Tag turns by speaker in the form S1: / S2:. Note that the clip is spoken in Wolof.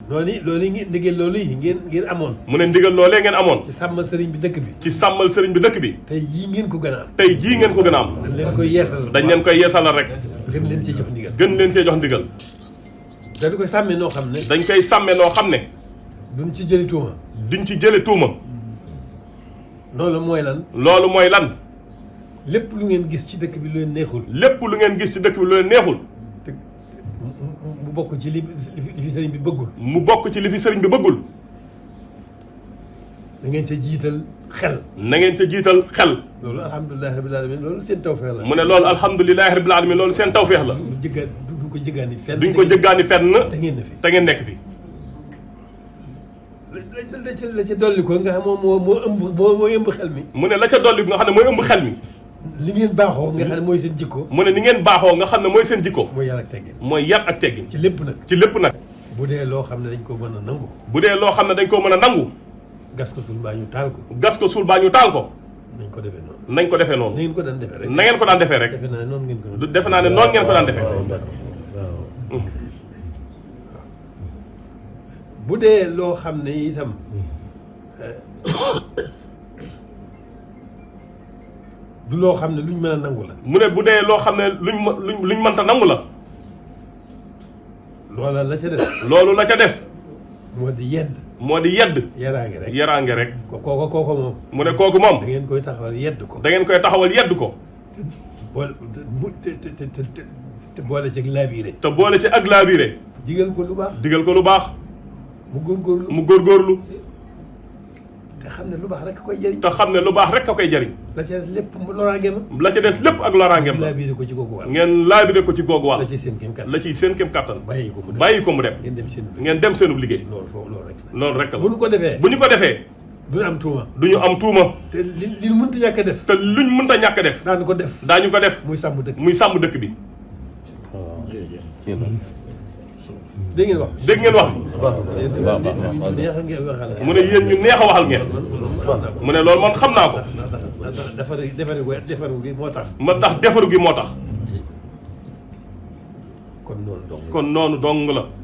S1: loolu yi ndigal loolu yi ngeen amoon.
S2: mu ne ndigal loolee ngeen amoon.
S1: ci sàmmal sëriñ bi dëkk bi.
S2: ci sàmmal sëriñ bi dëkk bi.
S1: tey jii ngeen ko gën a am.
S2: tey jii ngeen ko gën a am.
S1: dañ leen koy yeesalal.
S2: dañ leen koy yeesalal rek.
S1: gën leen cee jox ndigal.
S2: gën leen cee jox ndigal.
S1: dañ koy sàmmee noo xam ne.
S2: dañ koy sàmmee noo xam ne.
S1: duñ ci jëli tuuma.
S2: duñ ci jële tuuma.
S1: loolu mooy lan.
S2: loolu mooy lan.
S1: lépp lu ngeen gis ci dëkk bi lu leen neexul.
S2: lépp lu ngeen gis ci dëkk bi lu leen neexul.
S1: te mu bokk ci li fi sëriñ bi bëggul.
S2: mu bokk ci li fi sëriñ bi bëggul.
S1: da ngeen ca jiital xel.
S2: na ngeen ca jiital xel.
S1: loolu alhamdulilah rabil alamin loolu seen tawfeex la.
S2: mu ne loolu alhamdulilahi rabil alamin loolu seen tawfeex la.
S1: duñ ko jëggaani fenn.
S2: duñ ko jëggaani fenn.
S1: te ngeen ne fi
S2: te ngeen nekk fi.
S1: la ca dolli ko nga xam moom moo ëmb xel mi.
S2: mu ne la ca dolli nga xam ne mooy ëmb xel mi.
S1: li ngeen baaxoo nga xam ne mooy seen jikko.
S2: mu ne ni ngeen baaxoo nga xam ne mooy seen jikko.
S1: mooy yar ak teggin.
S2: mooy yar ak teggin.
S1: ci lépp nag.
S2: ci lépp nag.
S1: bu dee loo xam ne dañ ko mën a nangu.
S2: bu dee loo xam ne dañ ko mën a nangu.
S1: gas ko suul baa ñu taal ko.
S2: gas ko suul baa ñu taal ko.
S1: nañ ko defee noonu.
S2: nañ ko defee noonu.
S1: na ngeen ko daan defee rek.
S2: na ngeen ko daan defee rek.
S1: defe naa ne noonu ngeen ko
S2: du defe naa ne noonu ngeen ko daan defee.
S1: waaw bu dee loo xam ne itam du loo xam ne luñ mën a nangu la.
S2: mu ne bu dee loo xam ne luñ mënta nangu la.
S1: loola la ca des.
S2: loolu la ca des.
S1: moo di yedd.
S2: moo di yedd.
S1: yaraange rek.
S2: yaraange rek.
S1: kooko moom.
S2: mu ne kooku moom.
S1: da ngeen koy taxawal yedd ko.
S2: da ngeen koy taxawal yedd ko.
S1: boole te boole ci ak laabiire.
S2: te boole ci ak laabiire.
S1: digal ko lu baax.
S2: digal ko lu baax.
S1: mu góorgóorlu.
S2: mu góorgóorlu.
S1: te xam ne lu baax rek koy jëriñ.
S2: te xam ne lu baax rek a koy jëriñ.
S1: la ca des lépp loraange ma.
S2: la ca des lépp ak loraangeem la.
S1: laabiire ko ci googu wàll.
S2: ngeen laabire ko ci googu wàll.
S1: la ciy seen kéem kattan.
S2: la ciy seen kéem kattan.
S1: bàyyi ko mu dem.
S2: bàyyi ko mu dem.
S1: ngeen dem seen
S2: liggéey.
S1: loolu foofu loolu rek la.
S2: loolu rek la
S1: bu ñu ko defee.
S2: bu ñu ko defee.
S1: duñu am tuuma.
S2: du ñu am tuuma.
S1: te li mënta ñàkk a def.
S2: te luñ mënta ñàkk a def.
S1: daañu ko def.
S2: daañu ko def.
S1: muy sàmm dëkk.
S2: muy sàmm dëkk bi.
S1: dégg ngeen wax.
S2: dégg ngeen wax. mu ne yéen ñu neex a waxal ngeen. mu ne loolu man xam naa ko.
S1: defaru gi moo tax.
S2: ma tax defaru gi moo tax.
S1: kon noonu dong
S2: kon noonu dong la.